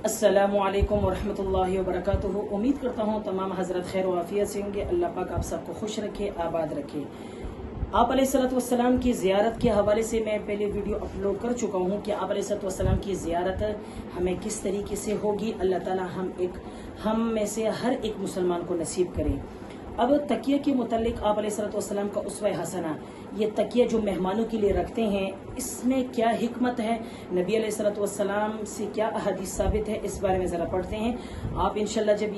अस्सलामुअलैकुम वरहमतुल्लाहि वबरकातुहू। उम्मीद करता हूँ तमाम हज़रत खैर व आफियत से होंगे। अल्लाह पाक आप सबको खुश रखे, आबाद रखे। आप अलैहिस्सलाम की ज़ियारत के हवाले से मैं पहले वीडियो अपलोड कर चुका हूँ कि आप अलैहिस्सलाम की ज़ियारत हमें किस तरीके से होगी। अल्लाह ताला हम में से हर एक मुसलमान को नसीब करें। अब तकिया के मुतालिक आप अलैहिस्सलाम का उसवा हसना, ये तकिया जो मेहमानों के लिए रखते हैं, इसमें क्या हिकमत है, नबी अलैहिस्सलाम से क्या अहदीस साबित है, इस बारे में ज़रा पढ़ते हैं। आप इंशाल्लाह जब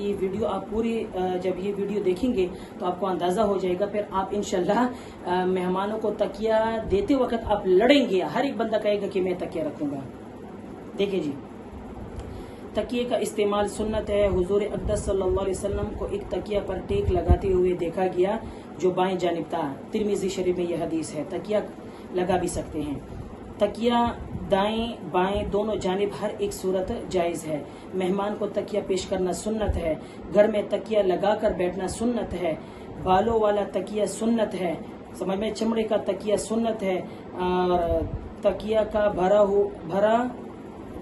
ये वीडियो देखेंगे तो आपको अंदाज़ा हो जाएगा। फिर आप इंशाल्लाह मेहमानों को तकिया देते वक्त आप लड़ेंगे, हर एक बंदा कहेगा कि मैं तकिया रखूँगा। देखिए जी, तकिए का इस्तेमाल सुन्नत है। हुजूर अक़दस सल्लल्लाहु अलैहि वसल्लम को एक तकिया पर टेक लगाते हुए देखा गया जो बाएं जानिब था। तिरमिज़ी शरीफ में यह हदीस है। तकिया लगा भी सकते हैं। तकिया दाएं बाएं दोनों जानिब हर एक सूरत जायज़ है। मेहमान को तकिया पेश करना सुन्नत है। घर में तकिया लगा कर बैठना सुन्नत है। बालों वाला तकिया सुन्नत है। समझ में, चमड़े का तकिया सुन्नत है। और तकिया का भरा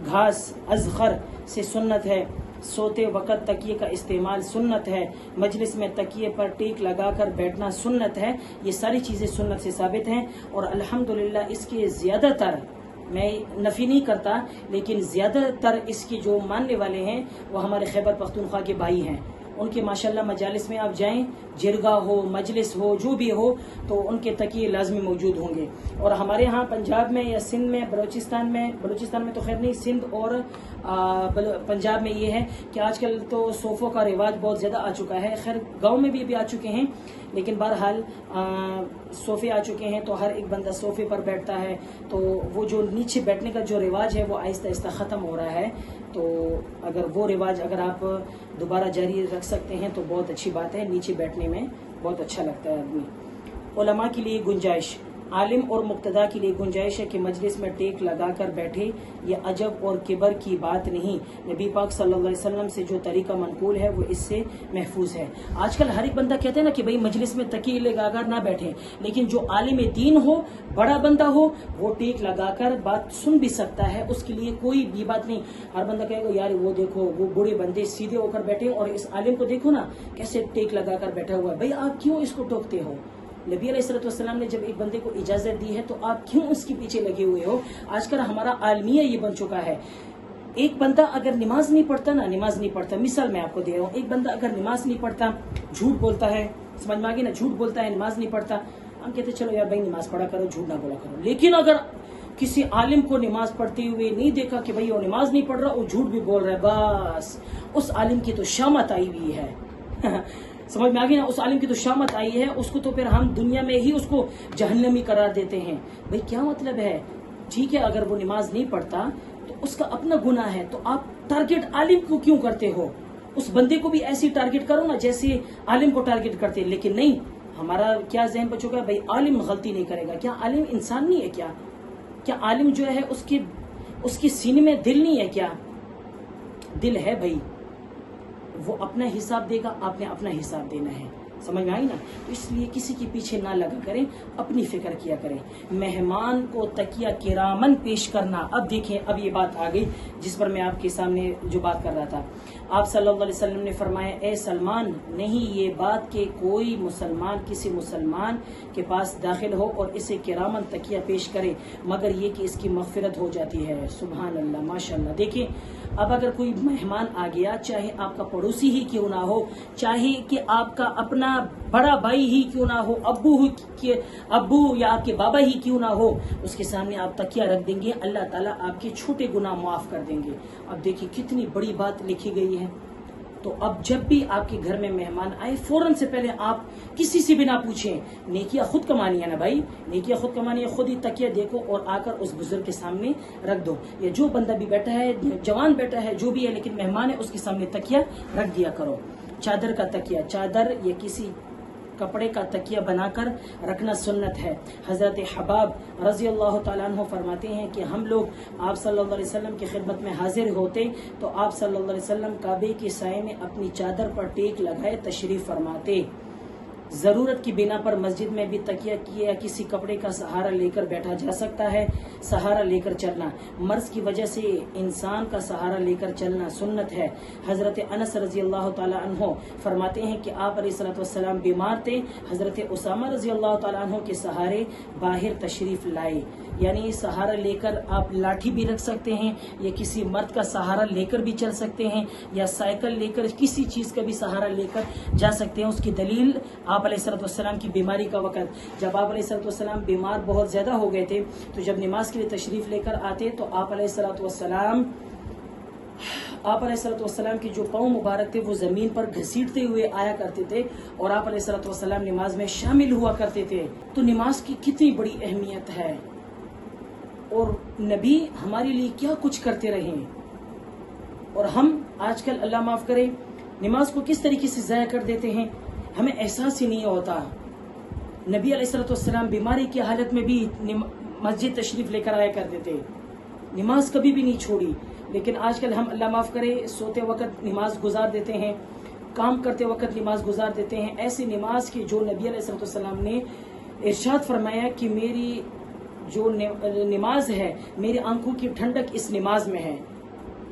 घास अज़खर से सुन्नत है। सोते वक़्त तकिए का इस्तेमाल सुन्नत है। मजलिस में तकिए पर टेक लगाकर बैठना सुन्नत है। ये सारी चीज़ें सुन्नत से साबित हैं और अल्हम्दुलिल्लाह इसके ज़्यादातर, मैं नफ़ी नहीं करता, लेकिन ज़्यादातर इसके जो मानने वाले हैं वो हमारे खैबर पख्तूनख्वा के भाई हैं। उनके माशाल्लाह मजालिस में आप जाएं, जिरगा हो, मजलिस हो, जो भी हो, तो उनके तकिए लाजमी मौजूद होंगे। और हमारे यहाँ पंजाब में या सिंध में, बलूचिस्तान में तो खैर नहीं, सिंध और पंजाब में ये है कि आजकल तो सोफ़ों का रिवाज बहुत ज़्यादा आ चुका है। खैर गांव में भी आ चुके हैं, लेकिन बहरहाल सोफ़े आ चुके हैं तो हर एक बंदा सोफ़े पर बैठता है। तो वो जो नीचे बैठने का जो रिवाज है वो आहिस्ता आहिस्ता ख़त्म हो रहा है। तो अगर वो रिवाज आप दोबारा जारी रख सकते हैं तो बहुत अच्छी बात है। नीचे बैठने में बहुत अच्छा लगता है आदमी। उलमा के लिए गुंजाइश, आलिम और मुक्तदा के लिए गुंजाइश है कि मजलिस में टेक लगाकर बैठे। ये अजब और किबर की बात नहीं। नबी पाक सल्लल्लाहु अलैहि वसल्लम से जो तरीका मनकूल है वो इससे महफूज है। आजकल हर एक बंदा कहते हैं ना कि भाई मजलिस में तकिए लगाकर ना बैठे, लेकिन जो आलिम दीन हो, बड़ा बंदा हो, वो टेक लगाकर बात सुन भी सकता है। उसके लिए कोई भी बात नहीं। हर बंदा कहेगा यार वो देखो वो बूढ़े बंदे सीधे होकर बैठे और इस आलिम को देखो ना कैसे टेक लगाकर बैठा हुआ है। भाई आप क्यों इसको टोकते हो? नबी अलैहिस्सलाम ने जब एक बंदे को इजाजत दी है तो आप क्यों उसके पीछे लगे हुए हो? आजकल हमारा आलमिया ये बन चुका है। एक बंदा अगर नमाज नहीं पढ़ता, मिसाल मैं आपको दे रहा हूँ, एक बंदा अगर नमाज नहीं पढ़ता, झूठ बोलता है, समझ में आ गई ना, झूठ बोलता है, नमाज नहीं पढ़ता, हम कहते चलो यार भाई नमाज पढ़ा करो, झूठ ना बोला करो। लेकिन अगर किसी आलिम को नमाज पढ़ते हुए नहीं देखा कि भाई वो नमाज नहीं पढ़ रहा, वो झूठ भी बोल रहा है, बस उस आलिम की तो शामत आई हुई है। समझ में आ गई ना, उस आलिम की तो शामत आई है। उसको तो फिर हम दुनिया में ही उसको जहन्नमी करार देते हैं। भाई क्या मतलब है? ठीक है, अगर वो नमाज नहीं पढ़ता तो उसका अपना गुनाह है, तो आप टारगेट आलिम को क्यों करते हो? उस बंदे को भी ऐसे टारगेट करो ना जैसे आलिम को टारगेट करते हैं। लेकिन नहीं, हमारा क्या ज़हन पर चुका है, भाई आलिम गलती नहीं करेगा। क्या आलिम इंसान नहीं है? क्या आलिम जो है उसके सीने में दिल नहीं है? क्या दिल है भाई? वो अपना हिसाब देगा, आपने अपना हिसाब देना है। समझ में आई ना? तो इसलिए किसी के पीछे ना लगा करें, अपनी फिक्र किया करें। मेहमान को तकिया किरामन पेश करना। अब देखें, अब ये बात आ गई जिस पर मैं आपके सामने जो बात कर रहा था। आप सल्लल्लाहु अलैहि वसल्लम ने फरमाया, ए सलमान, नहीं ये बात कि कोई मुसलमान किसी मुसलमान के पास दाखिल हो और इसे किरामन तकिया पेश करे, मगर ये कि इसकी मग़फ़िरत हो जाती है। सुभान अल्लाह, माशाअल्लाह। देखिए, अब अगर कोई मेहमान आ गया, चाहे आपका पड़ोसी ही क्यों ना हो, चाहे कि आपका अपना बड़ा भाई ही क्यों ना हो, अब्बू या आपके बाबा ही क्यों ना हो, उसके सामने आप तकिया रख देंगे, अल्लाह ताला आपके छोटे गुनाह माफ कर देंगे। अब देखिए कितनी बड़ी बात लिखी गई है। तो अब जब भी आपके घर में मेहमान आए, फौरन से पहले आप किसी से भी ना पूछें, नेकियां खुद कमानी है ना भाई, नेकियां खुद कमानी है। खुद ही तकिया देखो और आकर उस बुजुर्ग के सामने रख दो। या जो बंदा भी बैठा है, जवान बैठा है, जो भी है, लेकिन मेहमान है, उसके सामने तकिया रख दिया करो। चादर का तकिया, चादर या किसी कपड़े का तकिया बनाकर रखना सुन्नत है। हज़रत हबाब रज़ी अल्लाह तआला अन्हु फरमाते हैं कि हम लोग आप सल्लल्लाहु अलैहि वसल्लम की खिदमत में हाजिर होते तो आप सल्लल्लाहु अलैहि वसल्लम काबे के साए में अपनी चादर पर टेक लगाए तशरीफ फरमाते। ضرورت کی بنا پر مسجد میں بھی تکیہ کیے یا کسی کپڑے کا سہارا لے کر بیٹھا جا سکتا ہے۔ سہارا لے کر چلنا مرض کی وجہ سے انسان کا سہارا لے کر چلنا سنت ہے۔ حضرت انس رضی اللہ تعالیٰ عنہ فرماتے ہیں کہ آپ علیہ الصلوۃ والسلام بیمار تھے، حضرت اسامہ رضی اللہ تعالیٰ عنہ کے سہارے باہر تشریف لائے۔ یعنی سہارا لے کر آپ لاٹھی بھی رکھ سکتے ہیں یا کسی مرد کا سہارا لے کر بھی چل سکتے ہیں یا سائیکل لے کر کسی چیز کا بھی سہارا لے کر جا سکتے ہیں۔ اس کی دلیل آپ علیہ الصلوۃ والسلام کی بیماری کا وقت، جب آپ علیہ الصلوۃ والسلام بیمار بہت زیادہ ہو گئے تھے تو جب نماز کے لیے تشریف لے کر آتے تو آپ علیہ الصلوۃ والسلام کی جو پاؤں مبارک تھے وہ زمین پر گھسیٹتے ہوئے آیا کرتے تھے اور آپ علیہ الصلوۃ والسلام نماز میں شامل ہوا کرتے تھے۔ تو نماز کی کتنی بڑی اہمیت ہے اور نبی ہمارے لیے کیا کچھ کرتے رہے، اور ہم آج کل اللہ معاف کرے نماز کو کس طریقے سے ضائع کر دیتے ہیں، ہمیں احساس ہی نہیں ہوتا۔ نبی علیہ الصلوۃ والسلام بیماری کی حالت میں بھی مسجد تشریف لے کر آیا کرتے تھے، نماز کبھی بھی نہیں چھوڑی۔ لیکن آج کل ہم اللہ معاف کرے سوتے وقت نماز گزار دیتے ہیں، کام کرتے وقت نماز گزار دیتے ہیں، ایسی نماز کی جو نبی علیہ الصلوۃ والسلام نے ارشاد فرمایا کہ میری جو نماز ہے، میری آنکھوں کی ٹھنڈک اس نماز میں ہے۔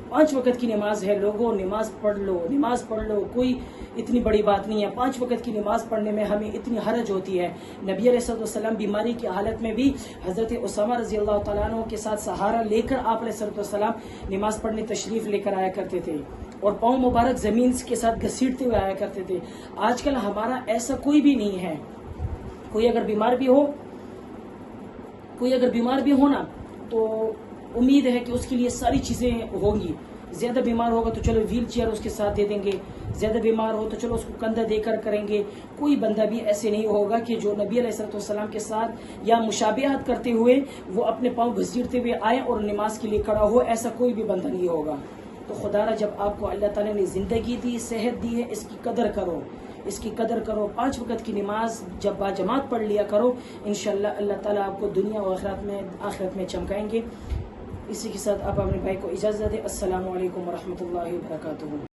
5 وقت کی نماز ہے، لوگوں نماز پڑھ لو، نماز پڑھ لو، کوئی اتنی بڑی بات نہیں ہے۔ 5 وقت کی نماز پڑھنے میں ہمیں اتنی حرج ہوتی ہے۔ نبی علیہ الصلوۃ والسلام بیماری کی حالت میں بھی حضرت اسامہ رضی اللہ تعالیٰ عنہ کے ساتھ سہارا لے کر آپ علیہ الصلوۃ والسلام نماز پڑھنے تشریف لے کر آیا کرتے تھے اور پاؤں مبارک زمین کے ساتھ گھسیٹتے ہوئے آیا کرتے تھے۔ آج کل ہمارا ایسا کوئی بھی نہیں ہے۔ کوئی اگر بیمار بھی ہو نا تو امید ہے کہ اس کے لیے ساری چیزیں ہوں گی۔ زیادہ بیمار ہوگا تو چلو ویل چیئر اس کے ساتھ دے دیں گے، زیادہ بیمار ہو تو چلو اس کو کندھا دے کر کریں گے۔ کوئی بندہ بھی ایسے نہیں ہوگا کہ جو نبی علیہ الصلوۃ والسلام کے ساتھ یا مشابہت کرتے ہوئے وہ اپنے پاؤں گھسیٹتے ہوئے آئے اور نماز کے لیے کھڑا ہو، ایسا کوئی بھی بندہ نہیں ہوگا۔ تو خدا را جب آپ کو اللہ تعالیٰ نے زندگی دی، صحت دی ہے، اس کی قدر کرو، اس کی قدر کرو۔ 5 وقت کی نماز جب باجماعت پڑھ لیا کرو، انشاءاللہ اللہ تعالیٰ آپ کو دنیا و آخرت میں چمکائیں گے۔ اسی کے ساتھ آپ اپنے بھائی کو اجازت دیں۔ السلام علیکم ورحمۃ اللہ وبرکاتہ۔